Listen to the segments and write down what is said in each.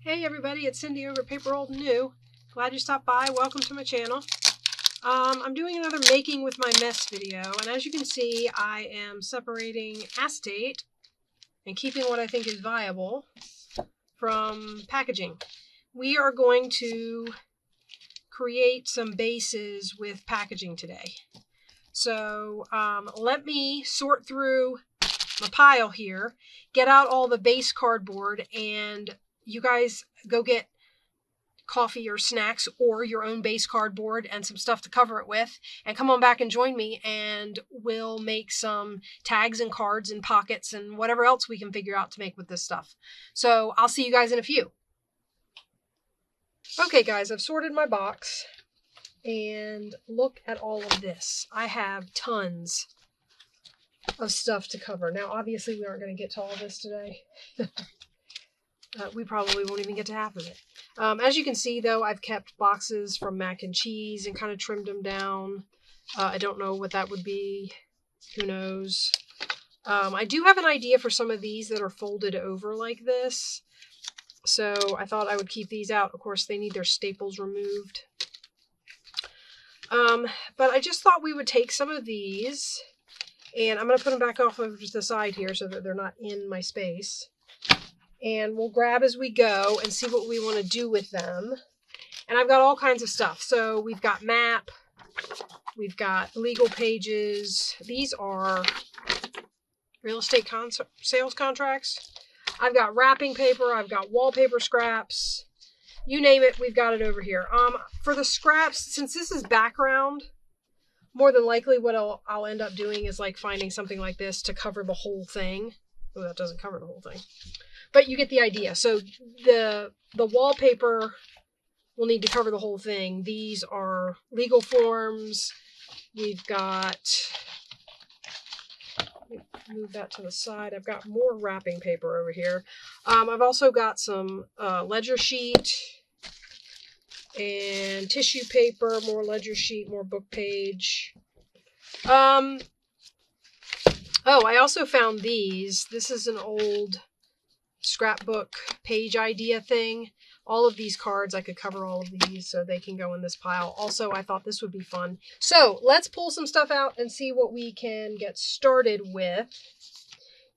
Hey everybody, it's Cindy over at paper.old.new. Glad you stopped by. Welcome to my channel. I'm doing another making with my mess video, and as you can see, I am separating acetate and keeping what I think is viable from packaging. We are going to create some bases with packaging today. So let me sort through my pile here, get out all the base cardboard, and you guys go get coffee or snacks or your own base cardboard and some stuff to cover it with, and come on back and join me, and we'll make some tags and cards and pockets and whatever else we can figure out to make with this stuff. So I'll see you guys in a few. Okay guys, I've sorted my box and look at all of this. I have tons of stuff to cover. Now obviously we aren't going to get to all of this today. We probably won't even get to half of it. As you can see, though, I've kept boxes from mac and cheese and kind of trimmed them down. I don't know what that would be. Who knows? I do have an idea for some of these that are folded over like this. So I thought I would keep these out. Of course, they need their staples removed. But I just thought we would take some of these, and I'm going to put them back off over to the side here so that they're not in my space. And we'll grab as we go and see what we want to do with them. And I've got all kinds of stuff. So we've got map, we've got legal pages. These are real estate sales contracts. I've got wrapping paper, I've got wallpaper scraps. You name it, we've got it over here. For the scraps, since this is background, more than likely what I'll end up doing is like finding something like this to cover the whole thing. Oh, that doesn't cover the whole thing. But you get the idea. So the wallpaper will need to cover the whole thing. These are legal forms. We've got, move that to the side. I've got more wrapping paper over here. I've also got some ledger sheet and tissue paper, more ledger sheet, more book page. Oh, I also found these. This is an old scrapbook page idea thing. All of these cards, I could cover all of these so they can go in this pile. Also, I thought this would be fun. So let's pull some stuff out and see what we can get started with.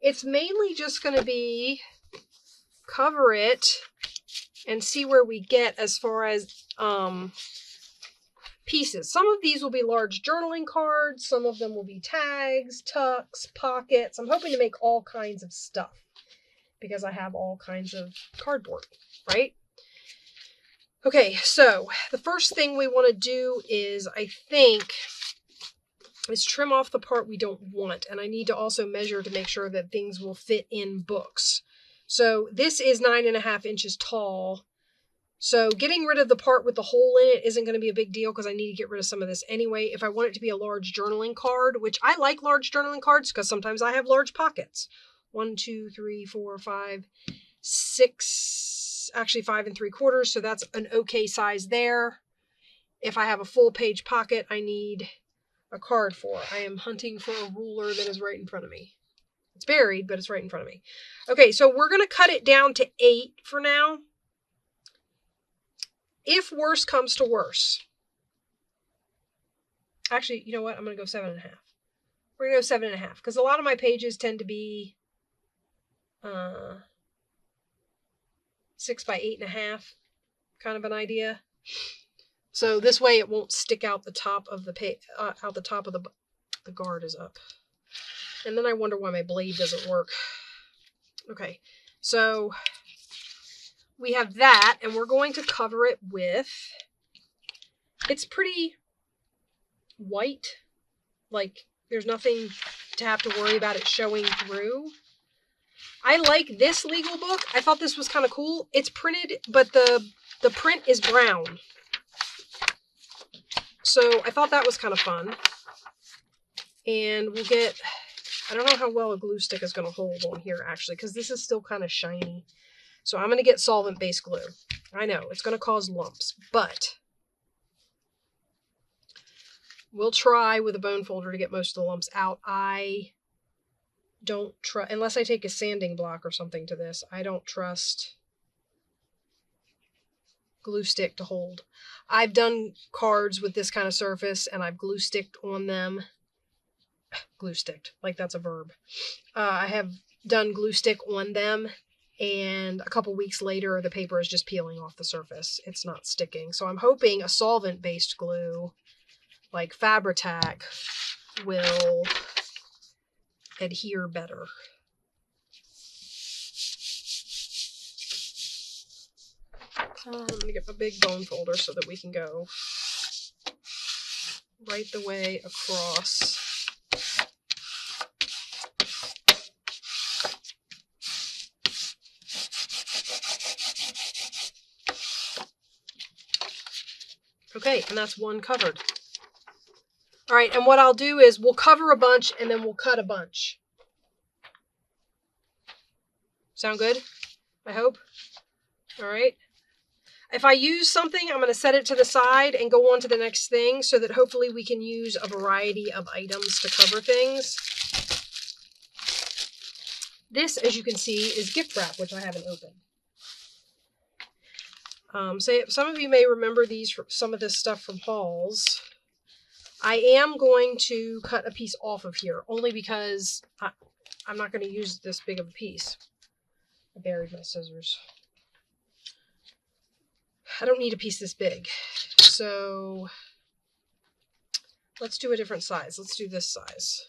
It's mainly just going to be cover it and see where we get as far as pieces. Some of these will be large journaling cards. Some of them will be tags, tucks, pockets. I'm hoping to make all kinds of stuff, because I have all kinds of cardboard, right? Okay, so the first thing we want to do is, I think, is trim off the part we don't want. And I need to also measure to make sure that things will fit in books. So this is 9.5 inches tall. So getting rid of the part with the hole in it isn't going to be a big deal, because I need to get rid of some of this anyway. If I want it to be a large journaling card, which I like large journaling cards because sometimes I have large pockets. 1, 2, 3, 4, 5, 6, actually 5 3/4. So that's an okay size there. If I have a full page pocket, I need a card for. I am hunting for a ruler that is right in front of me. It's buried, but it's right in front of me. Okay, so we're going to cut it down to 8 for now. If worse comes to worse. Actually, you know what? I'm going to go 7.5. We're going to go 7.5, because a lot of my pages tend to be 6 by 8.5, kind of an idea. So this way it won't stick out the top of the the guard is up. And then I wonder why my blade doesn't work. Okay, so we have that, and we're going to cover it with, it's pretty white. Like, there's nothing to have to worry about it showing through. I like this legal book. I thought this was kind of cool. It's printed, but the print is brown. So I thought that was kind of fun. And we'll get, I don't know how well a glue stick is going to hold on here, actually, because this is still kind of shiny. So I'm going to get solvent-based glue. I know, it's going to cause lumps, but we'll try with a bone folder to get most of the lumps out. I don't trust, unless I take a sanding block or something to this, I don't trust glue stick to hold. I've done cards with this kind of surface and I've glue sticked on them. Glue sticked, like that's a verb. I have done glue stick on them, and a couple weeks later the paper is just peeling off the surface. It's not sticking. So I'm hoping a solvent-based glue like Fabri-Tac will adhere better. I'm going to get my big bone folder so that we can go right the way across. Okay, and that's one covered. All right, and what I'll do is we'll cover a bunch and then we'll cut a bunch. Sound good? I hope. All right. If I use something, I'm going to set it to the side and go on to the next thing so that hopefully we can use a variety of items to cover things. This, as you can see, is gift wrap, which I haven't opened. Some of you may remember these, some of this stuff from hauls. I am going to cut a piece off of here, only because I'm not going to use this big of a piece. I buried my scissors. I don't need a piece this big. So let's do a different size. Let's do this size.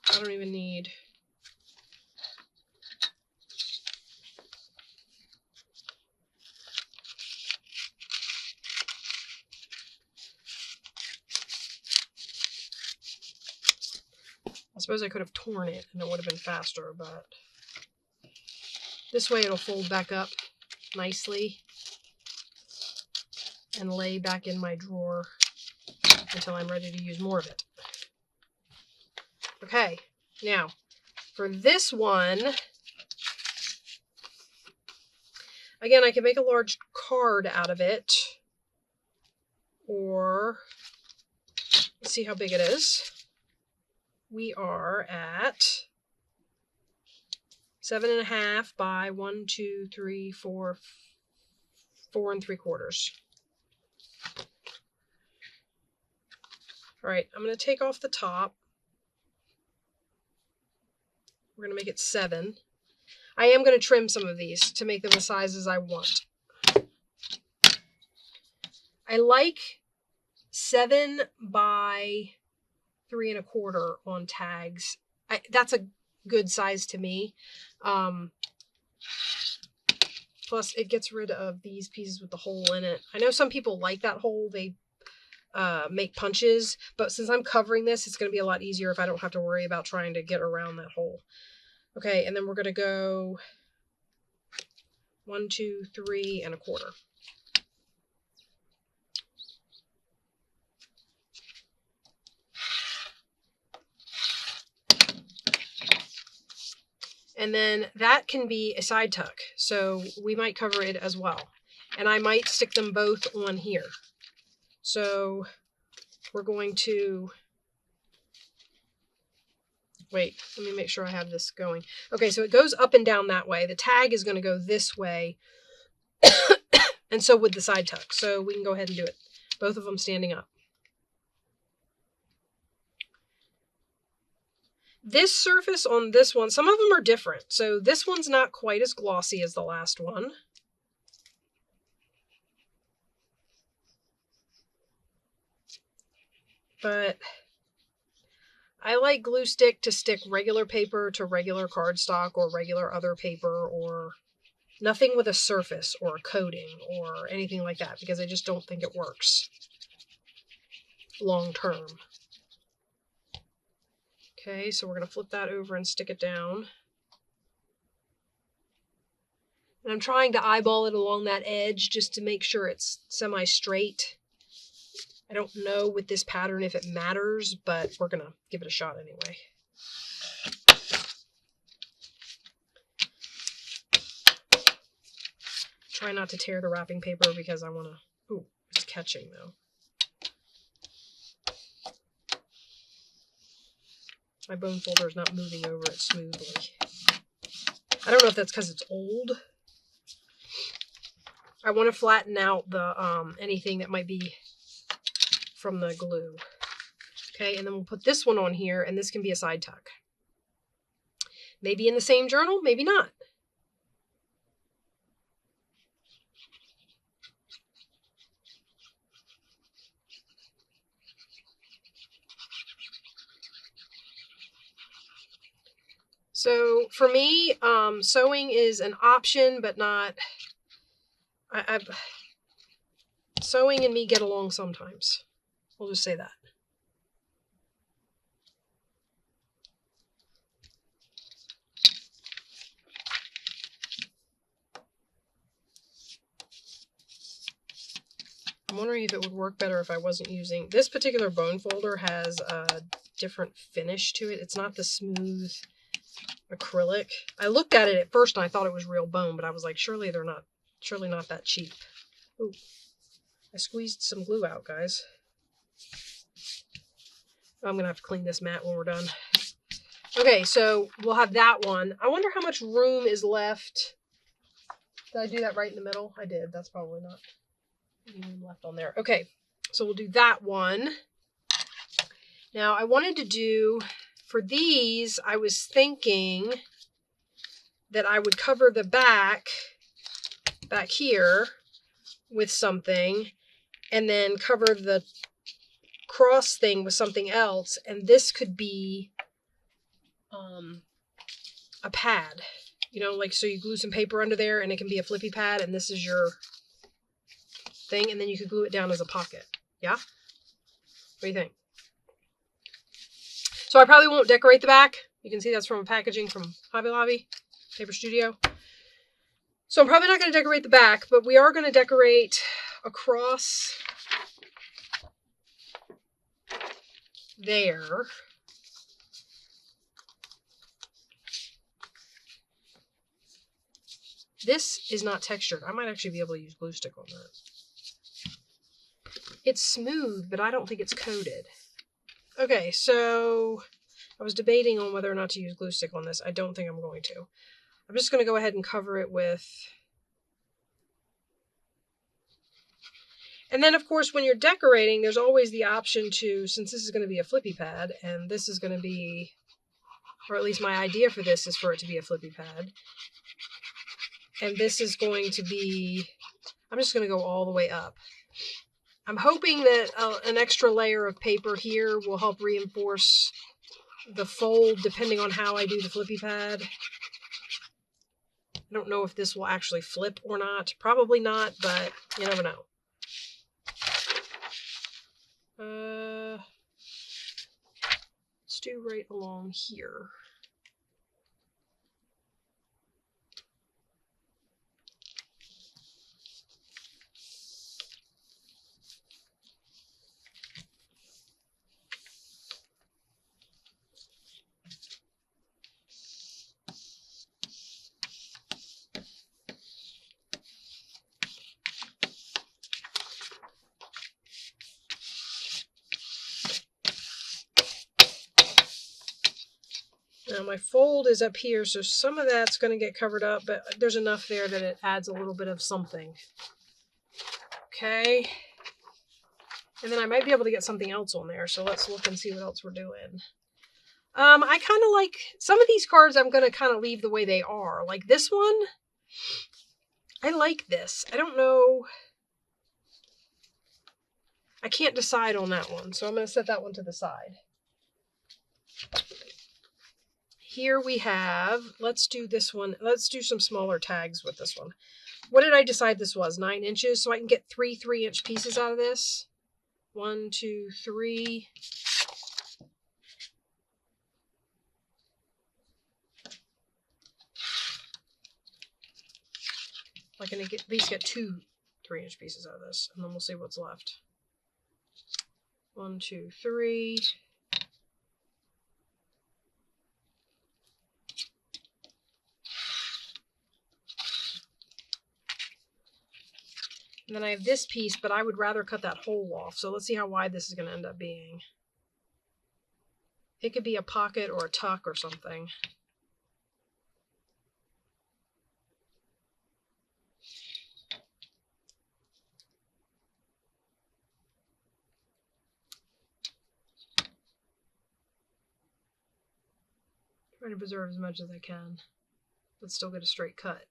I don't even need... I suppose I could have torn it and it would have been faster, but this way it'll fold back up nicely and lay back in my drawer until I'm ready to use more of it. Okay, now for this one, again, I can make a large card out of it, or let's see how big it is. We are at 7.5 by 4 3/4. All right, I'm going to take off the top. We're going to make it 7. I am going to trim some of these to make them the sizes I want. I like 7 by 3 1/4 on tags. That's a good size to me. Plus, it gets rid of these pieces with the hole in it. I know some people like that hole. They make punches, but since I'm covering this, it's going to be a lot easier if I don't have to worry about trying to get around that hole. Okay, and then we're going to go 1 2 3 1/4. And then that can be a side tuck, so we might cover it as well. And I might stick them both on here. So we're going to... Wait, let me make sure I have this going. Okay, so it goes up and down that way. The tag is going to go this way, and so would the side tuck. So we can go ahead and do it. Both of them standing up. This surface on this one, some of them are different. So this one's not quite as glossy as the last one. But I like glue stick to stick regular paper to regular cardstock or regular other paper, or nothing with a surface or a coating or anything like that, because I just don't think it works long term. Okay, so we're going to flip that over and stick it down. And I'm trying to eyeball it along that edge just to make sure it's semi-straight. I don't know with this pattern if it matters, but we're going to give it a shot anyway. Try not to tear the wrapping paper because I want to... Ooh, it's catching though. My bone folder is not moving over it smoothly. I don't know if that's because it's old. I want to flatten out the anything that might be from the glue. Okay, and then we'll put this one on here, and this can be a side tuck. Maybe in the same journal, maybe not. So for me, sewing is an option, but not. Sewing and me get along sometimes. We'll just say that. I'm wondering if it would work better if I wasn't using... This particular bone folder has a different finish to it. It's not the smooth acrylic. I looked at it at first and I thought it was real bone, but I was like, surely not that cheap. Ooh, I squeezed some glue out, guys. I'm gonna have to clean this mat when we're done. Okay, so we'll have that one. I wonder how much room is left. Did I do that right in the middle? I did. That's probably not any room left on there. Okay, so we'll do that one. Now I wanted to do, for these, I was thinking that I would cover the back here with something, and then cover the cross thing with something else, and this could be a pad, you know, like, so you glue some paper under there and it can be a flippy pad, and this is your thing, and then you could glue it down as a pocket. Yeah? What do you think? So I probably won't decorate the back. You can see that's from a packaging from Hobby Lobby, Paper Studio. So I'm probably not going to decorate the back, but we are going to decorate across there. This is not textured. I might actually be able to use glue stick on that. It's smooth, but I don't think it's coated. Okay, so I was debating on whether or not to use glue stick on this. I don't think I'm going to. I'm just going to go ahead and cover it with... And then, of course, when you're decorating, there's always the option to, since this is going to be a flippy pad, and this is going to be, or at least my idea for this is for it to be a flippy pad. And this is going to be, I'm just going to go all the way up. I'm hoping that an extra layer of paper here will help reinforce the fold depending on how I do the flippy pad. I don't know if this will actually flip or not. Probably not, but you never know. Let's do right along here. Now my fold is up here, so some of that's going to get covered up, but there's enough there that it adds a little bit of something. Okay. And then I might be able to get something else on there, so let's look and see what else we're doing. I kind of like, some of these cards I'm going to kind of leave the way they are. Like this one, I like this. I don't know. I can't decide on that one, so I'm going to set that one to the side. Here we have, let's do this one. Let's do some smaller tags with this one. What did I decide this was? 9 inches, so I can get 3 3-inch pieces out of this. 1, 2, 3. I can at least get 2 3-inch pieces out of this, and then we'll see what's left. 1, 2, 3. And then I have this piece, but I would rather cut that hole off. So let's see how wide this is going to end up being. It could be a pocket or a tuck or something. Trying to preserve as much as I can, but still get a straight cut.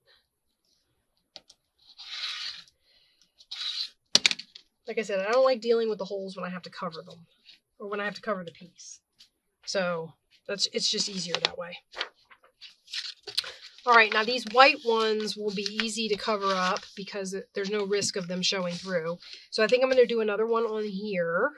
Like I said, I don't like dealing with the holes when I have to cover them, or when I have to cover the piece. So it's just easier that way. All right, now these white ones will be easy to cover up because there's no risk of them showing through. So I think I'm going to do another one on here.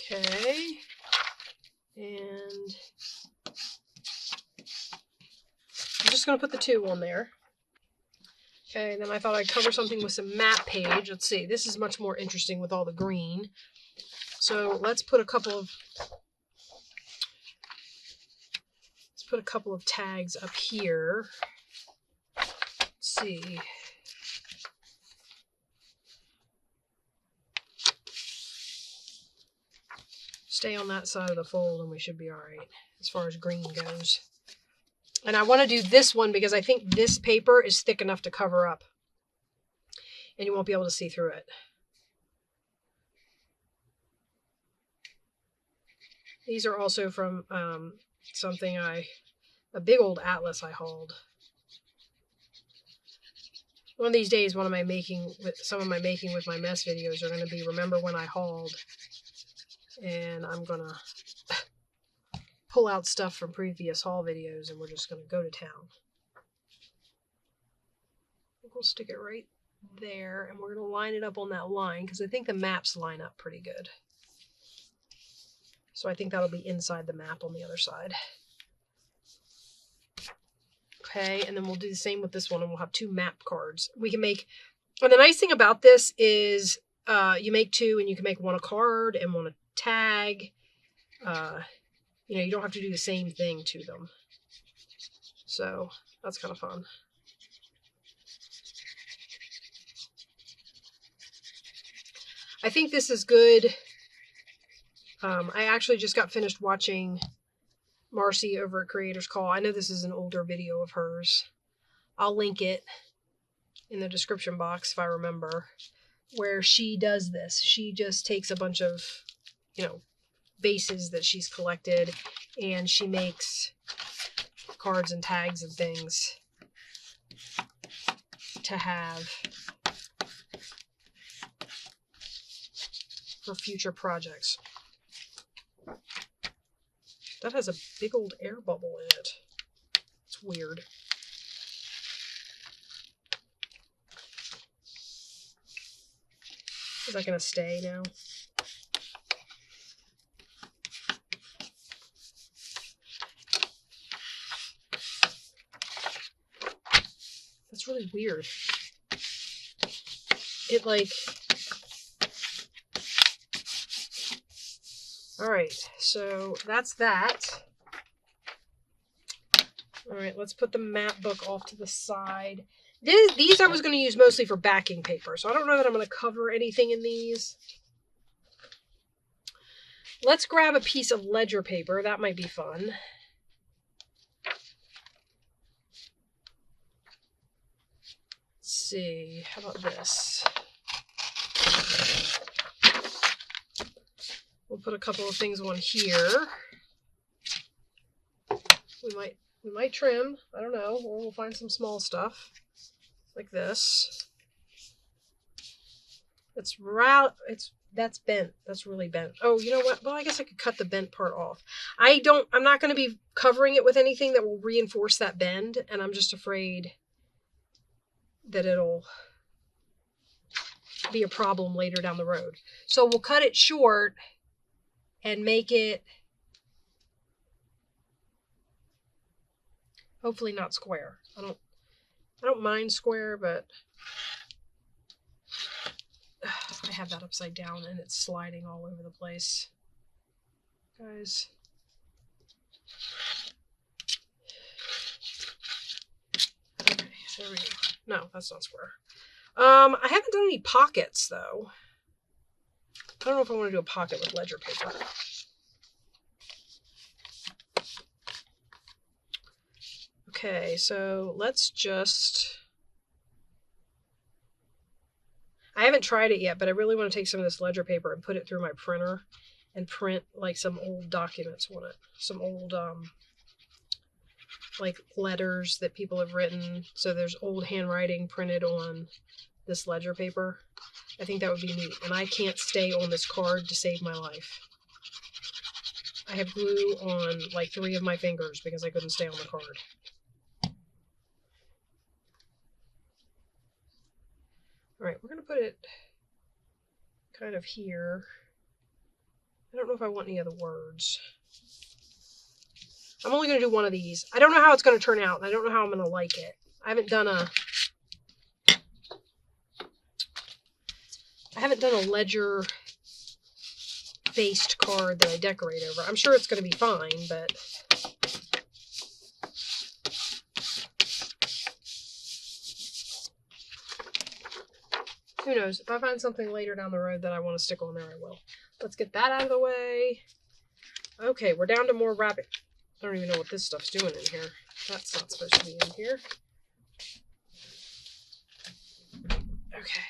Okay, and I'm just going to put the 2 on there. Okay, and then I thought I'd cover something with some map page. Let's see, this is much more interesting with all the green. So let's put a couple of tags up here. Let's see. Stay on that side of the fold and we should be all right as far as green goes. And I want to do this one because I think this paper is thick enough to cover up and you won't be able to see through it. These are also from a big old atlas I hauled. One of these days, some of my making with my mess videos are going to be remember when I hauled. And I'm going to pull out stuff from previous haul videos and we're just going to go to town. I think we'll stick it right there and we're going to line it up on that line because I think the maps line up pretty good. So I think that'll be inside the map on the other side. Okay, and then we'll do the same with this one and we'll have 2 map cards. We can make, and the nice thing about this is you make 2 and you can make one a card and one a tag. You don't have to do the same thing to them. So that's kind of fun. I think this is good. I actually just got finished watching Marcie over at Creators Call. I know this is an older video of hers. I'll link it in the description box if I remember, where she does this. She just takes a bunch of, bases that she's collected and she makes cards and tags and things to have for future projects. That has a big old air bubble in it. It's weird. Is that going to stay now? That's really weird. Alright, so that's that. Alright, let's put the map book off to the side. These I was going to use mostly for backing paper, so I don't know that I'm going to cover anything in these. Let's grab a piece of ledger paper. That might be fun. Let's see. How about this? We'll put a couple of things on here. We might trim. I don't know. Or we'll find some small stuff like this. That's bent. That's really bent. Oh, you know what? Well, I guess I could cut the bent part off. I'm not going to be covering it with anything that will reinforce that bend, and I'm just afraid that it'll be a problem later down the road. So we'll cut it short and make it hopefully not square. I don't mind square, but I have that upside down and it's sliding all over the place. Guys. Okay, there we go. No, that's not square. I haven't done any pockets though. I don't know if I want to do a pocket with ledger paper. Okay, so let's just... I haven't tried it yet, but I really want to take some of this ledger paper and put it through my printer and print like some old documents on it. Some old like letters that people have written. So there's old handwriting printed on this ledger paper. I think that would be neat. And I can't stay on this card to save my life. I have glue on like 3 of my fingers because I couldn't stay on the card. All right, we're going to put it kind of here. I don't know if I want any other words. I'm only going to do one of these. I don't know how it's going to turn out, and I don't know how I'm going to like it. I haven't done a ledger-based card that I decorate over. I'm sure it's going to be fine, but... who knows? If I find something later down the road that I want to stick on there, I will. Let's get that out of the way. Okay, we're down to more wrapping. I don't even know what this stuff's doing in here. That's not supposed to be in here. Okay.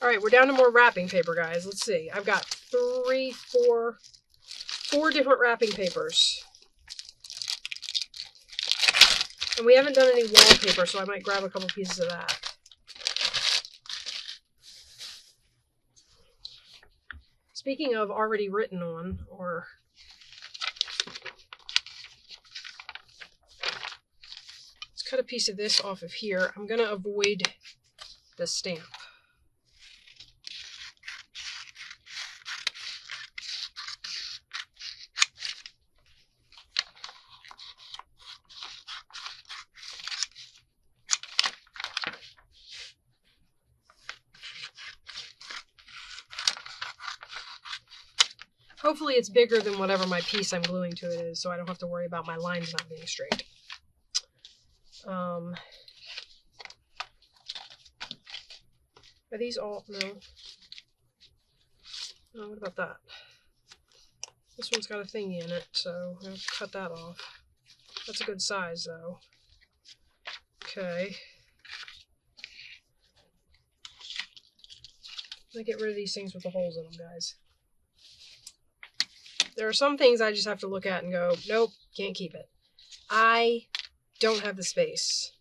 All right, we're down to more wrapping paper, guys. Let's see. I've got four different wrapping papers. And we haven't done any wallpaper, so I might grab a couple pieces of that. Speaking of already written on, or let's cut a piece of this off of here. I'm going to avoid the stamp. Hopefully it's bigger than whatever my piece I'm gluing to it is, so I don't have to worry about my lines not being straight. Are these all? No. Oh, what about that? This one's got a thingy in it, so I'll cut that off. That's a good size, though. Okay. I'm gonna get rid of these things with the holes in them, guys. There are some things I just have to look at and go, nope, can't keep it. I don't have the space.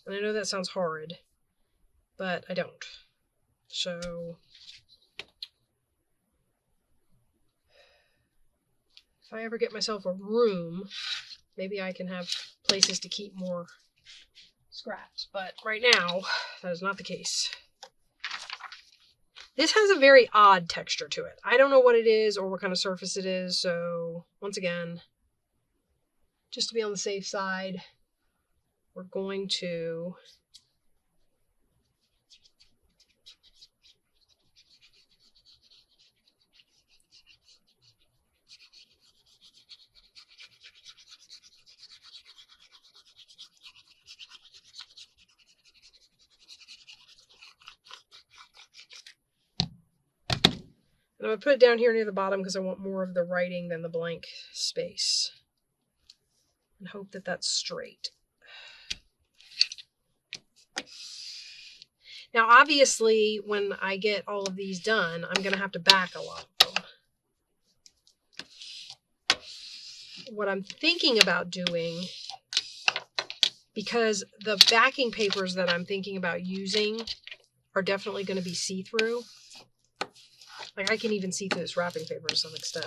And I know that sounds horrid, but I don't. So, if I ever get myself a room, maybe I can have places to keep more scraps. But right now, that is not the case. This has a very odd texture to it. I don't know what it is or what kind of surface it is, so once again, just to be on the safe side, we're going to and I'm going to put it down here near the bottom because I want more of the writing than the blank space. And hope that that's straight. Now, obviously, when I get all of these done, I'm going to have to back a lot of them. What I'm thinking about doing, because the backing papers that I'm thinking about using are definitely going to be see-through. Like, I can even see through this wrapping paper to some extent.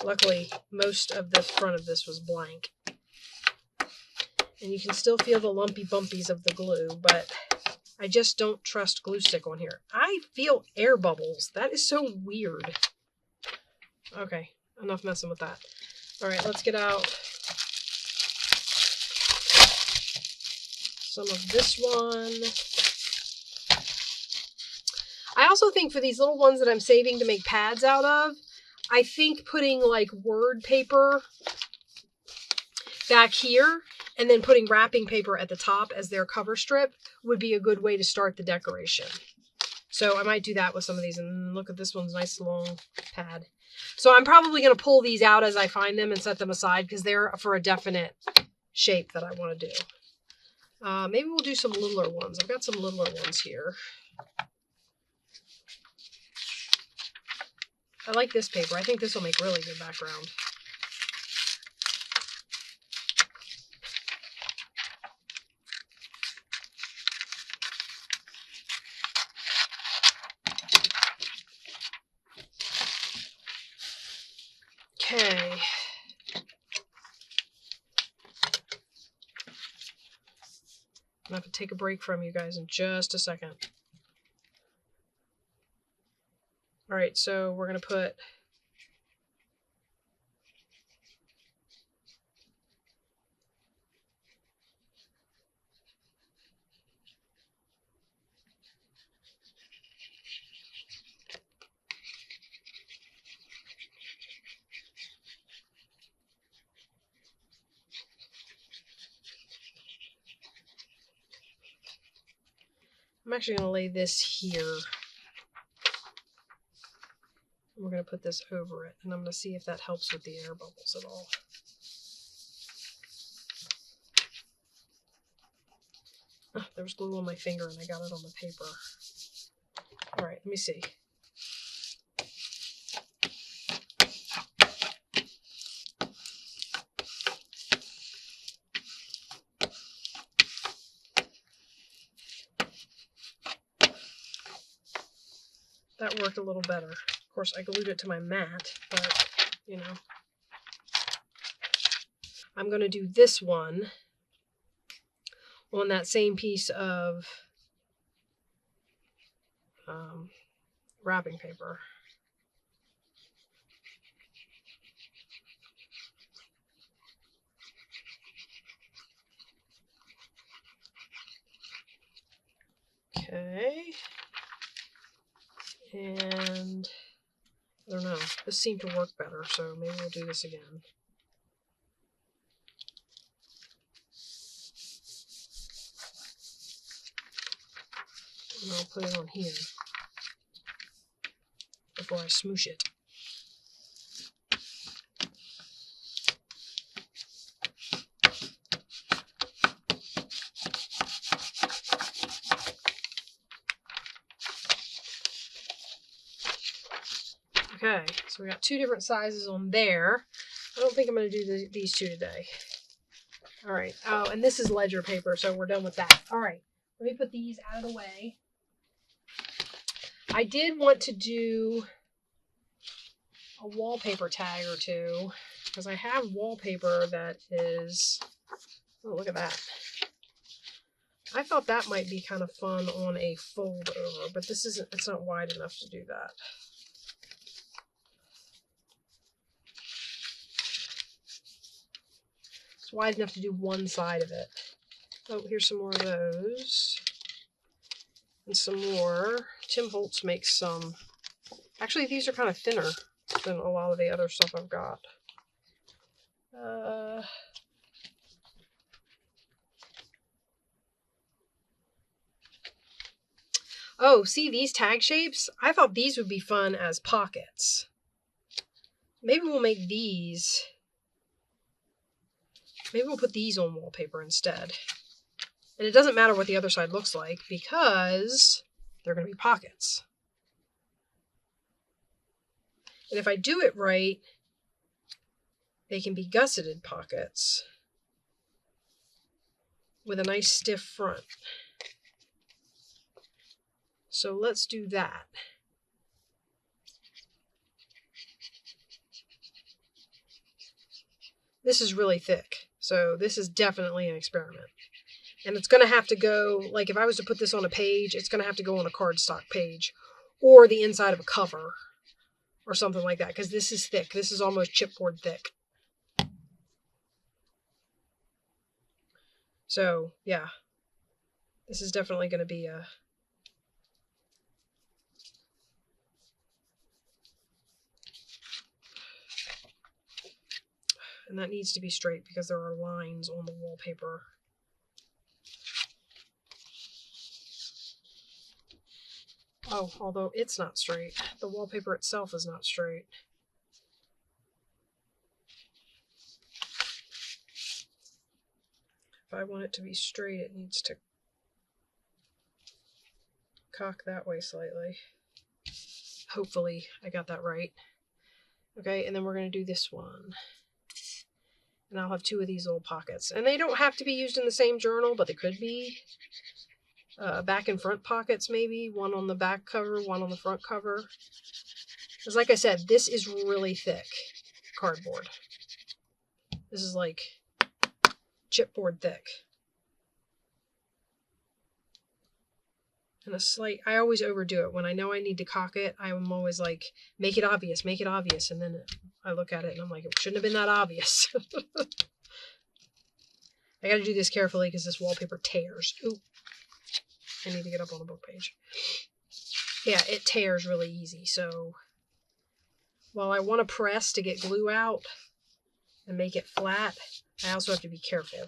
Luckily, most of the front of this was blank. And you can still feel the lumpy bumpies of the glue, but I just don't trust glue stick on here. I feel air bubbles. That is so weird. Okay, enough messing with that. All right, let's get out some of this one. I also think for these little ones that I'm saving to make pads out of, I think putting like word paper back here and then putting wrapping paper at the top as their cover strip would be a good way to start the decoration. So I might do that with some of these. And look at this one's nice long pad. So I'm probably going to pull these out as I find them and set them aside because they're for a definite shape that I want to do. Maybe we'll do some littler ones. I've got some littler ones here. I like this paper. I think this will make really good background. Okay. I'm going to have to take a break from you guys in just a second. All right, so we're going to put I'm actually going to lay this here. We're going to put this over it, and I'm going to see if that helps with the air bubbles at all. Oh, there was glue on my finger, and I got it on the paper. All right, let me see. That worked a little better. Of course, I glued it to my mat, but, you know. I'm going to do this one on that same piece of wrapping paper. Okay. And I don't know. This seemed to work better, so maybe we'll do this again. And I'll put it on here before I smoosh it. Okay, so we got two different sizes on there. I don't think I'm going to do these two today. All right. Oh, and this is ledger paper, so we're done with that. All right, let me put these out of the way. I did want to do a wallpaper tag or two because I have wallpaper that is, oh, look at that. I thought that might be kind of fun on a fold over, but this isn't, it's not wide enough to do that. It's wide enough to do one side of it. Oh, here's some more of those. And some more. Tim Holtz makes some. Actually, these are kind of thinner than a lot of the other stuff I've got. Oh, see these tag shapes? I thought these would be fun as pockets. Maybe we'll make these. Maybe we'll put these on wallpaper instead. And it doesn't matter what the other side looks like because they're going to be pockets. And if I do it right, they can be gusseted pockets with a nice stiff front. So let's do that. This is really thick, so this is definitely an experiment. And it's going to have to go, like if I was to put this on a page, it's going to have to go on a cardstock page or the inside of a cover or something like that, because this is thick. This is almost chipboard thick. So, yeah. This is definitely going to be a... And that needs to be straight because there are lines on the wallpaper. Oh, although it's not straight. The wallpaper itself is not straight. If I want it to be straight, it needs to cock that way slightly. Hopefully I got that right. Okay, and then we're going to do this one. And I'll have 2 of these little pockets. And they don't have to be used in the same journal, but they could be. Back and front pockets maybe. One on the back cover, one on the front cover. Because like I said, this is really thick cardboard. This is like chipboard thick. And a slight, I always overdo it. When I know I need to cock it, I'm always like, make it obvious, make it obvious. And then I look at it and I'm like, it shouldn't have been that obvious. I got to do this carefully because this wallpaper tears. Ooh, I need to get up on the book page. Yeah, it tears really easy. So while I want to press to get glue out and make it flat, I also have to be careful.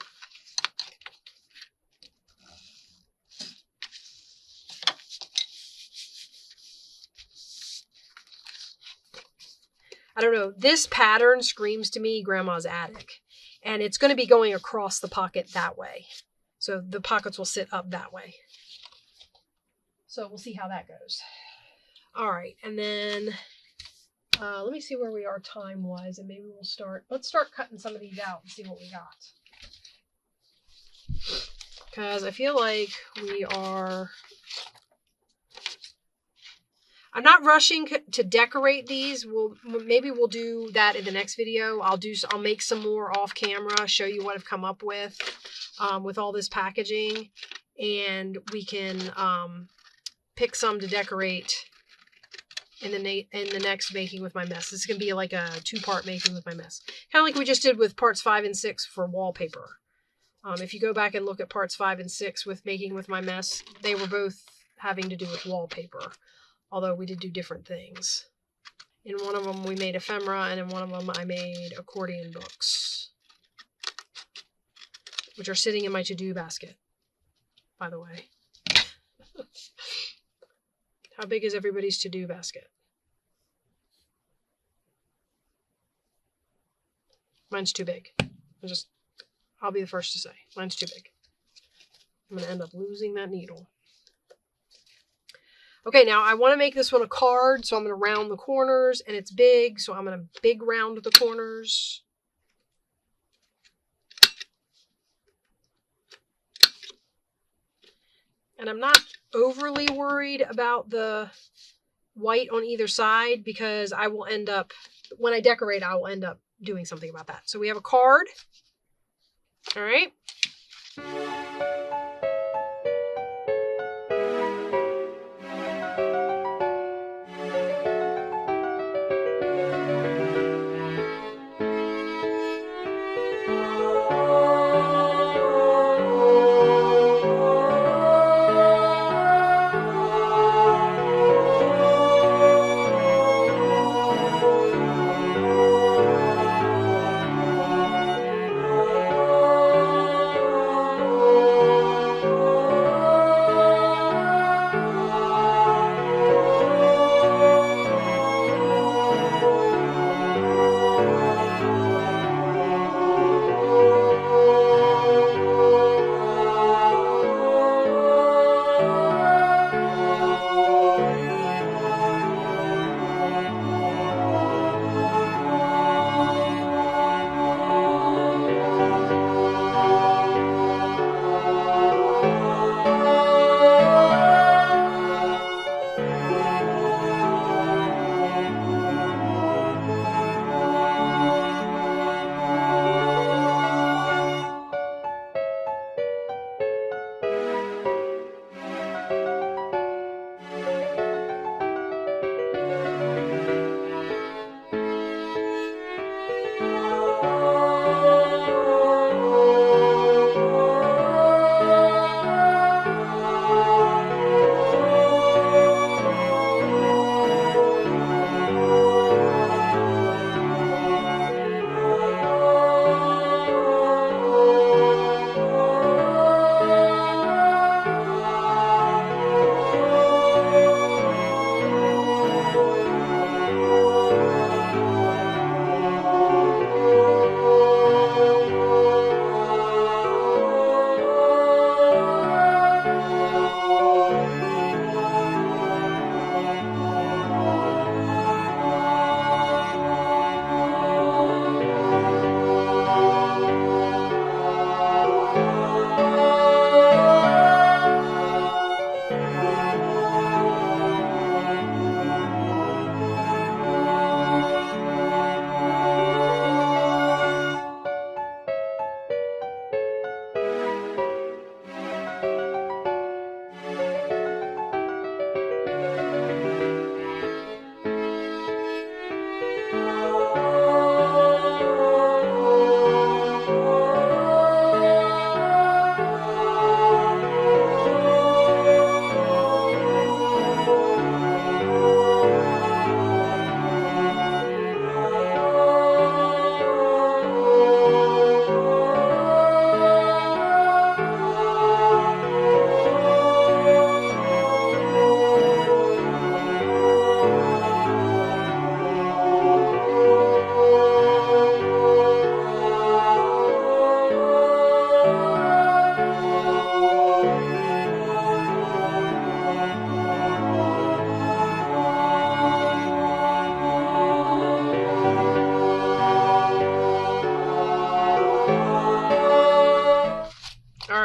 I don't know, this pattern screams to me Grandma's attic. And it's going to be going across the pocket that way. So the pockets will sit up that way. So we'll see how that goes. All right, and then let me see where we are time-wise, and maybe we'll start. Let's start cutting some of these out and see what we got. Because I feel like we are... I'm not rushing to decorate these. Maybe we'll do that in the next video. I'll make some more off camera, show you what I've come up with all this packaging, and we can pick some to decorate in the next Making with My Mess. This is gonna be like a 2-part Making with My Mess, kind of like we just did with parts 5 and 6 for wallpaper. If you go back and look at parts 5 and 6 with Making with My Mess, they were both having to do with wallpaper. Although we did do different things. In one of them we made ephemera, and in one of them I made accordion books. Which are sitting in my to-do basket, by the way. How big is everybody's to-do basket? Mine's too big. I'll be the first to say. Mine's too big. I'm going to end up losing that needle. Okay, now I want to make this one a card, so I'm going to round the corners, and it's big, so I'm going to big round the corners. And I'm not overly worried about the white on either side because I will end up, when I decorate, I will end up doing something about that. So we have a card. All right.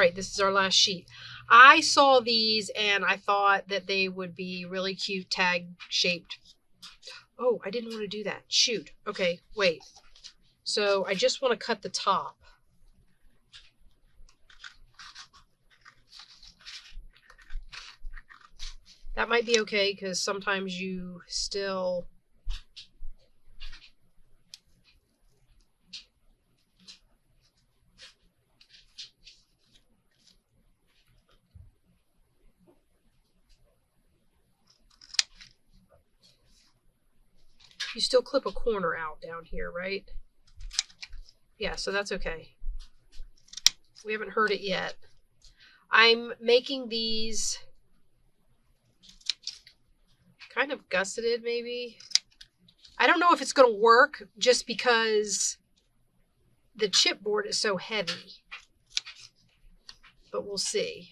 right, this is our last sheet. I saw these and I thought that they would be really cute tag shaped. Oh, I didn't want to do that. Shoot. Okay, wait. So I just want to cut the top. That might be okay because sometimes you still... You still clip a corner out down here, right? Yeah, so that's okay. We haven't heard it yet. I'm making these kind of gusseted, maybe. I don't know if it's going to work just because the chipboard is so heavy. But we'll see.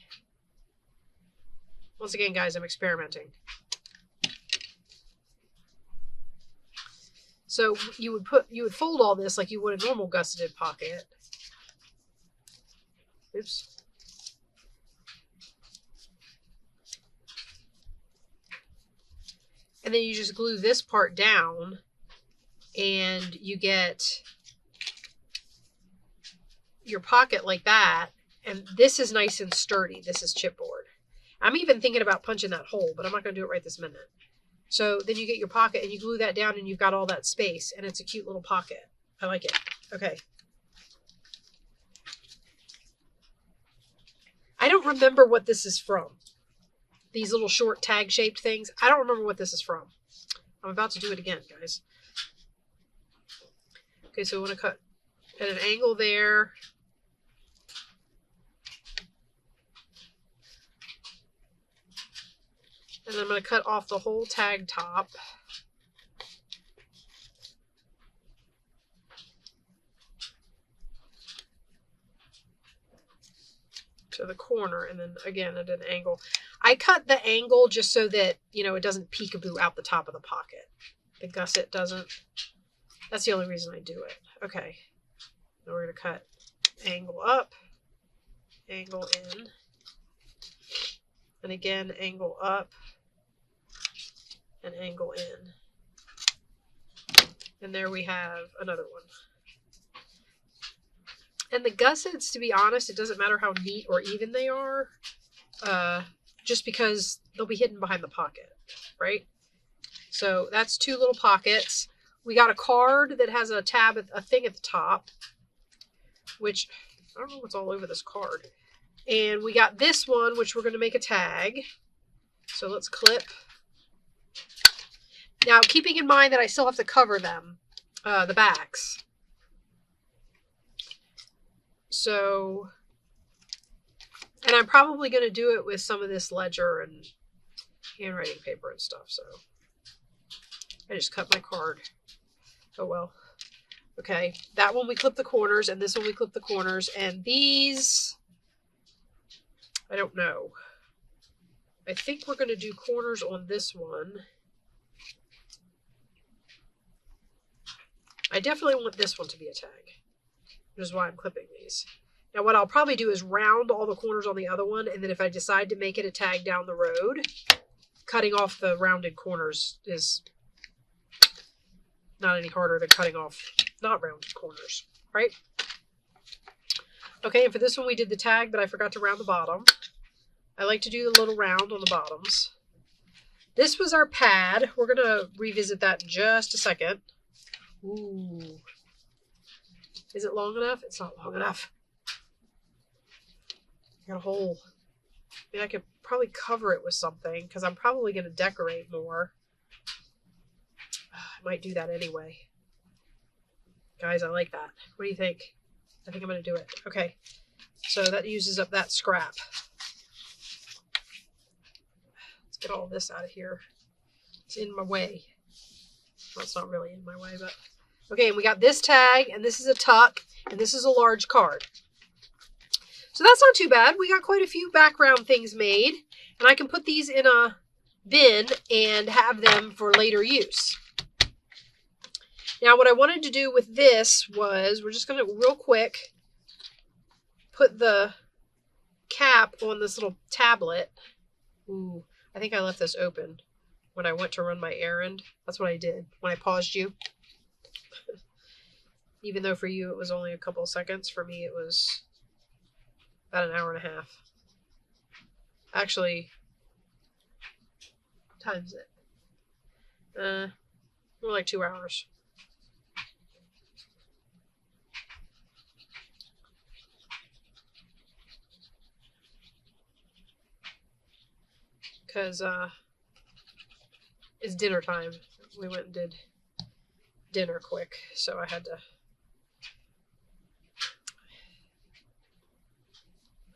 Once again, guys, I'm experimenting. So you would fold all this like you would a normal gusseted pocket. Oops. And then you just glue this part down and you get your pocket like that. And this is nice and sturdy. This is chipboard. I'm even thinking about punching that hole, but I'm not going to do it right this minute. So then you get your pocket and you glue that down and you've got all that space and it's a cute little pocket. I like it. Okay. I don't remember what this is from. These little short tag shaped things. I don't remember what this is from. I'm about to do it again, guys. Okay, so I want to cut at an angle there. And I'm going to cut off the whole tag top. To the corner, and then again at an angle. I cut the angle just so that, you know, it doesn't peekaboo out the top of the pocket. The gusset doesn't. That's the only reason I do it. Okay. Now we're going to cut angle up, angle in, and again angle up, and angle in. And there we have another one. And the gussets, to be honest, it doesn't matter how neat or even they are, just because they'll be hidden behind the pocket, right? So that's two little pockets. We got a card that has a tab, a thing at the top, which I don't know what's all over this card. And we got this one, which we're going to make a tag. So let's clip. Now, keeping in mind that I still have to cover them, the backs. So, and I'm probably going to do it with some of this ledger and handwriting paper and stuff. So I just cut my card. Oh, well. Okay. That one we clip the corners and this one we clip the corners. And these, I don't know. I think we're going to do corners on this one. I definitely want this one to be a tag, which is why I'm clipping these. Now what I'll probably do is round all the corners on the other one, and then if I decide to make it a tag down the road, cutting off the rounded corners is not any harder than cutting off not rounded corners, right? Okay, and for this one we did the tag, but I forgot to round the bottom. I like to do the little round on the bottoms. This was our pad. We're going to revisit that in just a second. Ooh. Is it long enough? It's not long enough. Got a hole. I mean, I could probably cover it with something because I'm probably going to decorate more. I might do that anyway. Guys, I like that. What do you think? I think I'm going to do it. Okay. So that uses up that scrap. Let's get all this out of here. It's in my way. Well, it's not really in my way, but... Okay, and we got this tag, and this is a tuck, and this is a large card. So that's not too bad. We got quite a few background things made, and I can put these in a bin and have them for later use. Now, what I wanted to do with this was, we're just going to real quick put the cap on this little tablet. Ooh, I think I left this open when I went to run my errand. That's what I did when I paused you. Even though for you it was only a couple of seconds, for me it was about an hour and a half. Actually, times it. More like 2 hours. Because it's dinner time. We went and did dinner quick, so I had to.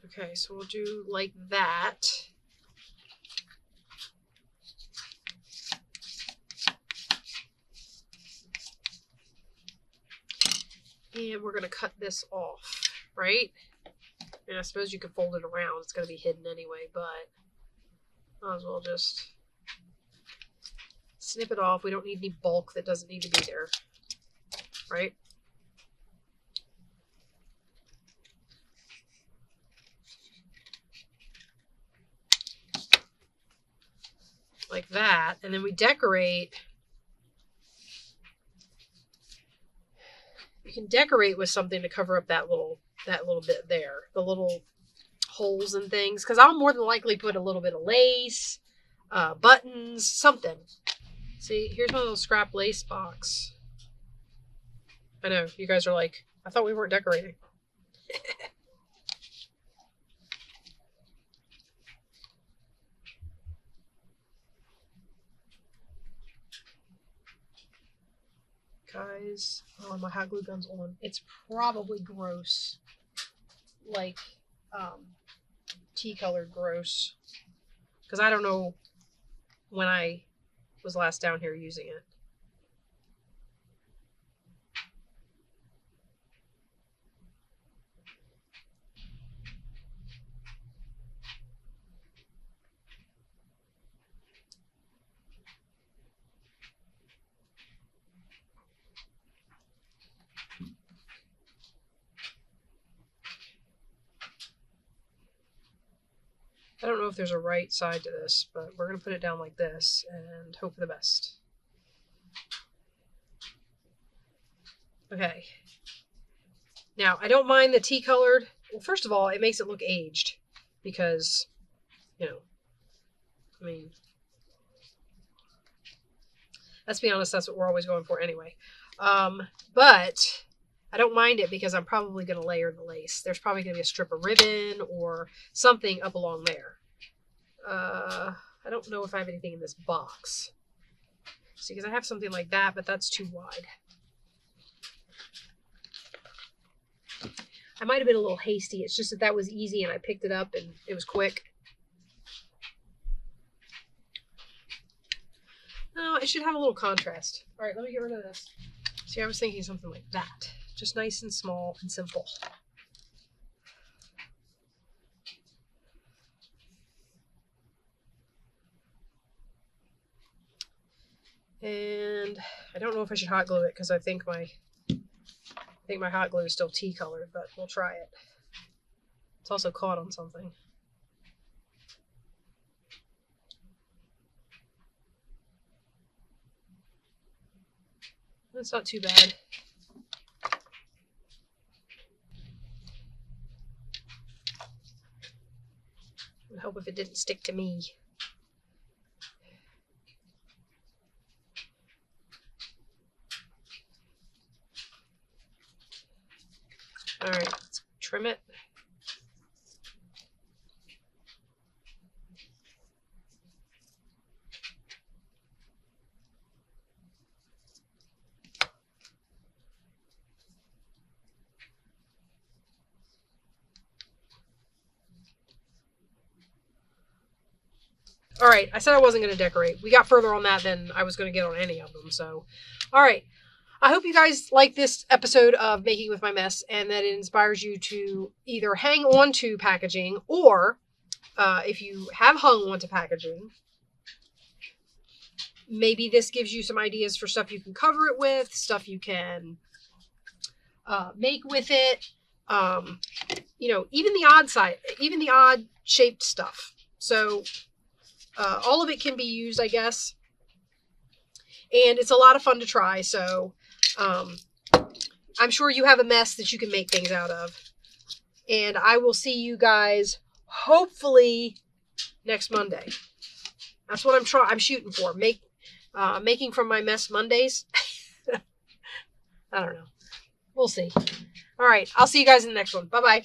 Okay, so we'll do like that. And we're going to cut this off, right? And I suppose you could fold it around. It's going to be hidden anyway, but might as well just snip it off. We don't need any bulk that doesn't need to be there, right? Like that. And then we decorate. You can decorate with something to cover up that little bit there, the little holes and things, because I'll more than likely put a little bit of lace, buttons, something. See, here's my little scrap lace box. I know, you guys are like, I thought we weren't decorating. Guys, oh, my hot glue gun's on. It's probably gross. Like, tea-colored gross. Because I don't know when I was last down here using it. I don't know if there's a right side to this, but we're going to put it down like this and hope for the best. Okay. Now, I don't mind the tea colored. Well, first of all, it makes it look aged because, you know, I mean, let's be honest, that's what we're always going for anyway. But I don't mind it because I'm probably going to layer the lace. There's probably going to be a strip of ribbon or something up along there. I don't know if I have anything in this box. See, because I have something like that, but that's too wide. I might have been a little hasty. It's just that was easy and I picked it up and it was quick. No, it should have a little contrast. All right, let me get rid of this. See, I was thinking something like that. Just nice and small and simple. And I don't know if I should hot glue it because I think my hot glue is still tea colored, but we'll try it. It's also caught on something. That's not too bad. I would hope if it didn't stick to me. All right, let's trim it. All right, I said I wasn't going to decorate. We got further on that than I was going to get on any of them. So, all right. I hope you guys like this episode of Making with My Mess and that it inspires you to either hang on to packaging or if you have hung on to packaging, maybe this gives you some ideas for stuff you can cover it with, stuff you can make with it. even the odd shaped stuff. So all of it can be used, I guess. And it's a lot of fun to try. So I'm sure you have a mess that you can make things out of. And I will see you guys hopefully next Monday. That's what I'm shooting for. Making from my mess Mondays. I don't know. We'll see. All right. I'll see you guys in the next one. Bye-bye.